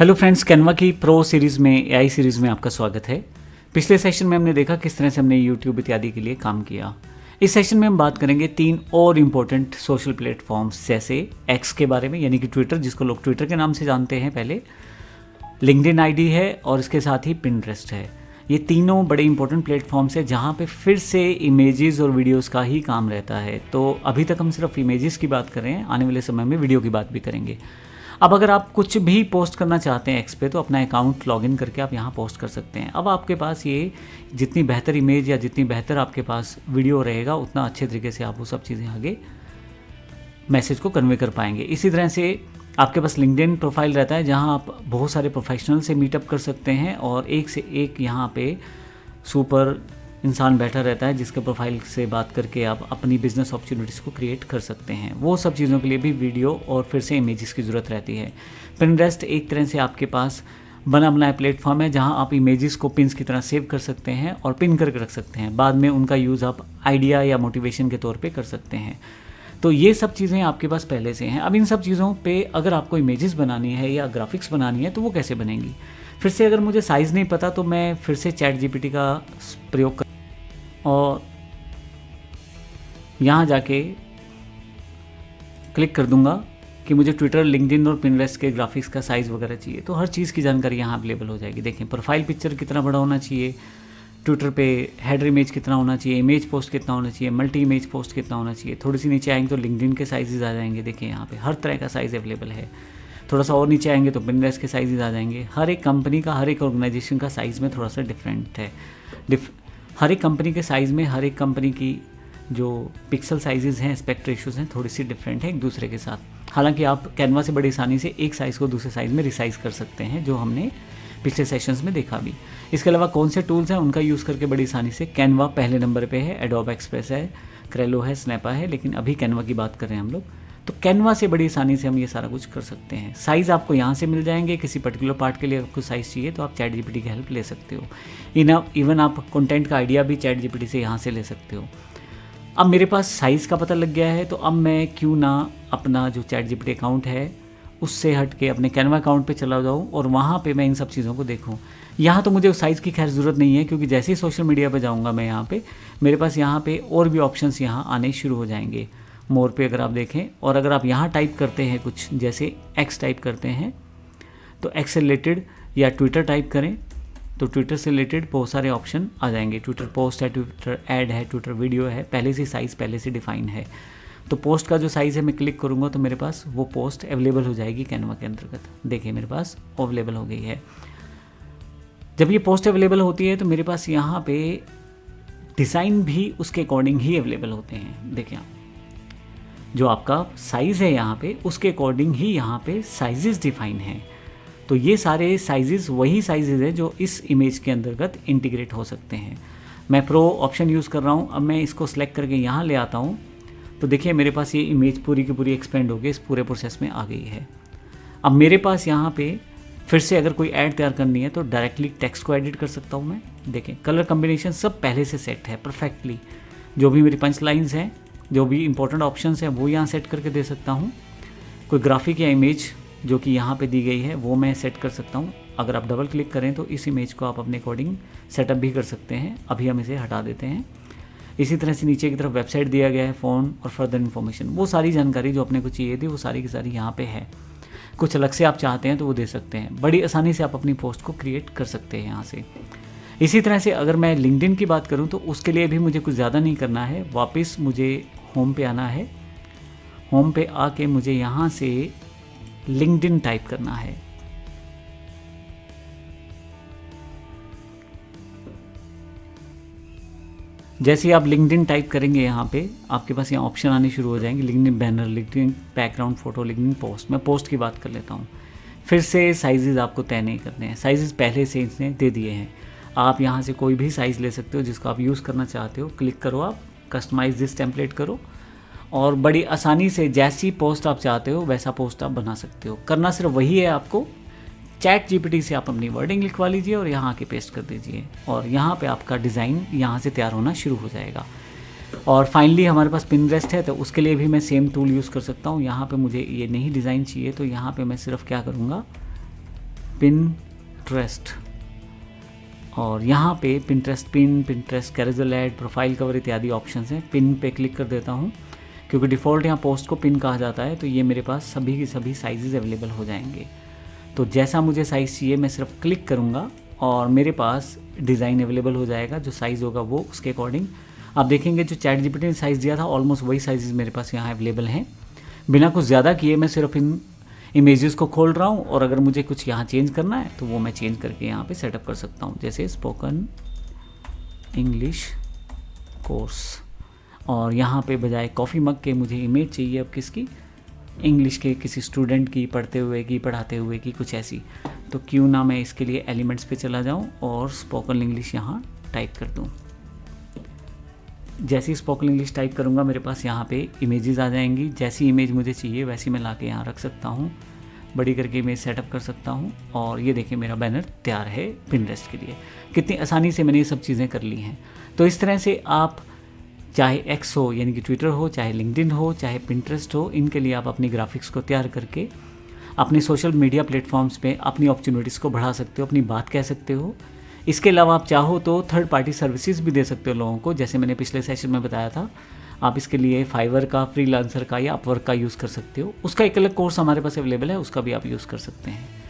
Hello friends, Canva की pro series में AI series में आपका स्वागत है। पिछले सेशन में हमने देखा किस तरह से हमने यूट्यूब इत्यादि के लिए काम किया। इस सेशन में हम बात करेंगे 3 और इम्पोर्टेंट सोशल प्लेटफॉर्म्स जैसे एक्स के बारे में, यानी कि ट्विटर, जिसको लोग ट्विटर के नाम से जानते हैं पहले, लिंक्डइन आईडी है और इसके साथ ही पिंटरेस्ट है। ये तीनों बड़े इंपॉर्टेंट प्लेटफॉर्म्स है जहाँ पे फिर से इमेजेस और वीडियोस का ही काम रहता है। तो अभी तक हम सिर्फ इमेजेस की बात कर रहे हैं, आने वाले समय में वीडियो की बात भी करेंगे। अब अगर आप कुछ भी पोस्ट करना चाहते हैं एक्स पे, तो अपना अकाउंट लॉगिन करके आप यहाँ पोस्ट कर सकते हैं। अब आपके पास ये जितनी बेहतर इमेज या जितनी बेहतर आपके पास वीडियो रहेगा, उतना अच्छे तरीके से आप वो सब चीज़ें आगे मैसेज को कन्वे कर पाएंगे। इसी तरह से आपके पास लिंक्डइन प्रोफाइल रहता है जहाँ आप बहुत सारे प्रोफेशनल से मीटअप कर सकते हैं और एक से एक यहाँ पे सुपर इंसान बैठा रहता है जिसके प्रोफाइल से बात करके आप अपनी बिजनेस अपॉर्चुनिटीज़ को क्रिएट कर सकते हैं। वो सब चीज़ों के लिए भी वीडियो और फिर से इमेजेस की ज़रूरत रहती है। पिंटरेस्ट एक तरह से आपके पास बना बनाया प्लेटफॉर्म है जहां आप इमेजेस को पिन्स की तरह सेव कर सकते हैं और पिन करके रख सकते हैं। बाद में उनका यूज़ आप आइडिया या मोटिवेशन के तौर पर कर सकते हैं। तो ये सब चीज़ें आपके पास पहले से हैं। अब इन सब चीज़ों पे अगर आपको इमेजेस बनानी है या ग्राफिक्स बनानी है तो वो कैसे बनेंगी। फिर से अगर मुझे साइज़ नहीं पता तो मैं फिर से चैट जीपीटी का प्रयोग कर और यहाँ जाके क्लिक कर दूंगा कि मुझे ट्विटर, लिंक्डइन और पिंटरेस्ट के ग्राफिक्स का साइज़ वगैरह चाहिए, तो हर चीज़ की जानकारी यहाँ अवेलेबल हो जाएगी। देखें, प्रोफाइल पिक्चर कितना बड़ा होना चाहिए, ट्विटर पे हेडर इमेज कितना होना चाहिए, इमेज पोस्ट कितना होना चाहिए, मल्टी इमेज पोस्ट कितना होना चाहिए। थोड़ी सी नीचे आएंगे तो लिंक्डइन के साइजेस आ जाएंगे। देखिए यहाँ पे हर तरह का साइज़ अवेलेबल है। थोड़ा सा और नीचे आएंगे तो पिंटरेस्ट के साइजेस आ जाएंगे। हर एक कंपनी का, हर एक ऑर्गेनाइजेशन का साइज़ में थोड़ा सा डिफरेंट है। हर एक कंपनी के साइज़ में, हर एक कंपनी की जो पिक्सल साइजेस हैं, एस्पेक्ट रेशियोज हैं, थोड़ी सी डिफरेंट है एक दूसरे के साथ। हालांकि आप कैनवा से बड़ी आसानी से एक साइज़ को दूसरे साइज़ में रिसाइज कर सकते हैं, जो हमने पिछले सेशंस में देखा भी। इसके अलावा कौन से टूल्स हैं उनका यूज़ करके बड़ी आसानी से कैनवा पहले नंबर पे है, एडोब एक्सप्रेस है, क्रेलो है, स्नैपा है, लेकिन अभी कैनवा की बात कर रहे हैं हम लोग। तो कैनवा से बड़ी आसानी से हम ये सारा कुछ कर सकते हैं। साइज़ आपको यहाँ से मिल जाएंगे। किसी पर्टिकुलर पार्ट के लिए आपको साइज़ चाहिए तो आप चैट जीपीटी की हेल्प ले सकते हो। इवन आप कंटेंट का आइडिया भी चैट जीपीटी से यहाँ से ले सकते हो। अब मेरे पास साइज़ का पता लग गया है, तो अब मैं क्यों ना अपना जो चैट जीपीटी अकाउंट है उससे हट के अपने कैनवा अकाउंट पे चला जाऊँ और वहाँ पे मैं इन सब चीज़ों को देखूँ। यहाँ तो मुझे उस साइज़ की खैर ज़रूरत नहीं है, क्योंकि जैसे ही सोशल मीडिया पे जाऊँगा मैं यहाँ पे, मेरे पास यहाँ पे और भी ऑप्शंस यहाँ आने शुरू हो जाएंगे। मोर पे अगर आप देखें, और अगर आप यहाँ टाइप करते हैं कुछ, जैसे एक्स टाइप करते हैं, तो एक्स से रिलेटेड, या ट्विटर टाइप करें तो ट्विटर से रिलेटेड बहुत सारे ऑप्शन आ जाएंगे। ट्विटर पोस्ट है, ट्विटर ऐड है, ट्विटर वीडियो है, पहले से साइज़ पहले से डिफाइन है। तो पोस्ट का जो साइज़ है मैं क्लिक करूँगा तो मेरे पास वो पोस्ट अवेलेबल हो जाएगी कैनवा के अंतर्गत। देखिए मेरे पास अवेलेबल हो गई है। जब ये पोस्ट अवेलेबल होती है तो मेरे पास यहाँ पे डिज़ाइन भी उसके अकॉर्डिंग ही अवेलेबल होते हैं। देखिए आप, जो आपका साइज़ है यहाँ पे उसके अकॉर्डिंग ही यहाँ पे साइजेस डिफाइन हैं। तो ये सारे साइजेस वही साइजेस हैं जो इस इमेज के अंतर्गत इंटीग्रेट हो सकते हैं। मैं प्रो ऑप्शन यूज़ कर रहा हूँ। अब मैं इसको सेलेक्ट करके यहाँ ले आता हूँ तो देखिए मेरे पास ये इमेज पूरी की पूरी एक्सपेंड होकर इस पूरे प्रोसेस में आ गई है। अब मेरे पास यहाँ पे फिर से अगर कोई ऐड तैयार करनी है तो डायरेक्टली टेक्स्ट को एडिट कर सकता हूँ मैं। देखें कलर कम्बिनेशन सब पहले से सेट है परफेक्टली। जो भी मेरी पंच लाइन्स हैं, जो भी इंपॉर्टेंट ऑप्शंस हैं, वो यहाँ सेट करके दे सकता हूँ। कोई ग्राफिक या इमेज जो कि यहाँ पे दी गई है वो मैं सेट कर सकता हूँ। अगर आप डबल क्लिक करें तो इस इमेज को आप अपने अकॉर्डिंग सेटअप भी कर सकते हैं। अभी हम इसे हटा देते हैं। इसी तरह से नीचे की तरफ वेबसाइट दिया गया है, फ़ोन और फर्दर इन्फॉर्मेशन, वो सारी जानकारी जो अपने को चाहिए थी वो सारी की सारी यहाँ पे है। कुछ अलग से आप चाहते हैं तो वो दे सकते हैं। बड़ी आसानी से आप अपनी पोस्ट को क्रिएट कर सकते हैं यहाँ से। इसी तरह से अगर मैं लिंक्डइन की बात करूँ तो उसके लिए भी मुझे कुछ ज़्यादा नहीं करना है। वापस मुझे होम पे आना है। होम पे आके मुझे यहाँ से लिंक्डइन टाइप करना है। जैसे ही आप लिंक्डइन टाइप करेंगे यहाँ पे आपके पास यहाँ ऑप्शन आने शुरू हो जाएंगे। LinkedIn banner, LinkedIn background photo, LinkedIn post. मैं पोस्ट की बात कर लेता हूँ। फिर से साइजेस आपको तय नहीं करने हैं। साइजेस पहले से इसने दे दिए हैं। आप यहाँ से कोई भी साइज़ ले सकते हो जिसको आप यूज़ करना चाहते हो। क्लिक करो, आप कस्टमाइज दिस टेम्पलेट करो और बड़ी आसानी से जैसी पोस्ट आप चाहते हो वैसा पोस्ट आप बना सकते हो। करना सिर्फ वही है आपको। चैट जीपीटी से आप अपनी वर्डिंग लिखवा लीजिए और यहाँ आके पेस्ट कर दीजिए और यहाँ पे आपका डिज़ाइन यहाँ से तैयार होना शुरू हो जाएगा। और फाइनली हमारे पास पिंटरेस्ट है तो उसके लिए भी मैं सेम टूल यूज़ कर सकता हूँ। यहाँ पे मुझे ये नहीं डिज़ाइन चाहिए तो यहाँ पे मैं सिर्फ क्या करूँगा, पिनट्रेस्ट, और यहाँ पे Pinterest pin, Pinterest carousel add, profile cover इत्यादि ऑप्शंस हैं। पिन पे क्लिक कर देता हूँ क्योंकि डिफ़ॉल्ट यहाँ पोस्ट को पिन कहा जाता है, तो ये मेरे पास सभी की सभी साइज़ अवेलेबल हो जाएंगे। तो जैसा मुझे साइज़ चाहिए मैं सिर्फ क्लिक करूँगा और मेरे पास डिज़ाइन अवेलेबल हो जाएगा। जो साइज़ होगा वो उसके अकॉर्डिंग आप देखेंगे जो ChatGPT ने साइज़ दिया था ऑलमोस्ट वही साइज़ मेरे पास यहाँ अवेलेबल हैं। बिना कुछ ज़्यादा किए मैं सिर्फ इन इमेजेस को खोल रहा हूँ और अगर मुझे कुछ यहाँ चेंज करना है तो वो मैं चेंज करके यहाँ पे सेटअप कर सकता हूँ, जैसे स्पोकन इंग्लिश कोर्स। और यहाँ पे बजाय कॉफ़ी मग के मुझे इमेज चाहिए अब किसकी, इंग्लिश के किसी स्टूडेंट की, पढ़ते हुए की, पढ़ाते हुए की, कुछ ऐसी। तो क्यों ना मैं इसके लिए एलिमेंट्स पे चला जाऊँ और स्पोकन इंग्लिश यहाँ टाइप कर दूँ। जैसी स्पोकन इंग्लिश टाइप करूँगा मेरे पास यहाँ पे इमेजेस आ जाएंगी। जैसी इमेज मुझे चाहिए वैसी मैं ला के यहाँ रख सकता हूँ, बड़ी करके इमेज सेटअप कर सकता हूँ। और ये देखिए मेरा बैनर तैयार है पिनट्रेस्ट के लिए। कितनी आसानी से मैंने ये सब चीज़ें कर ली हैं। तो इस तरह से आप चाहे एक्स हो यानी कि ट्विटर हो, चाहे लिंक्डइन हो, चाहे पिनट्रेस्ट हो, इनके लिए आप अपनी ग्राफिक्स को तैयार करके अपने सोशल मीडिया प्लेटफॉर्म्स पे अपनी अपॉर्चुनिटीज़ को बढ़ा सकते हो, अपनी बात कह सकते हो। इसके अलावा आप चाहो तो थर्ड पार्टी सर्विसेज भी दे सकते हो लोगों को, जैसे मैंने पिछले सेशन में बताया था। आप इसके लिए फाइवर का, फ्रीलांसर का या अपवर्क का यूज़ कर सकते हो। उसका एक अलग कोर्स हमारे पास अवेलेबल है, उसका भी आप यूज़ कर सकते हैं।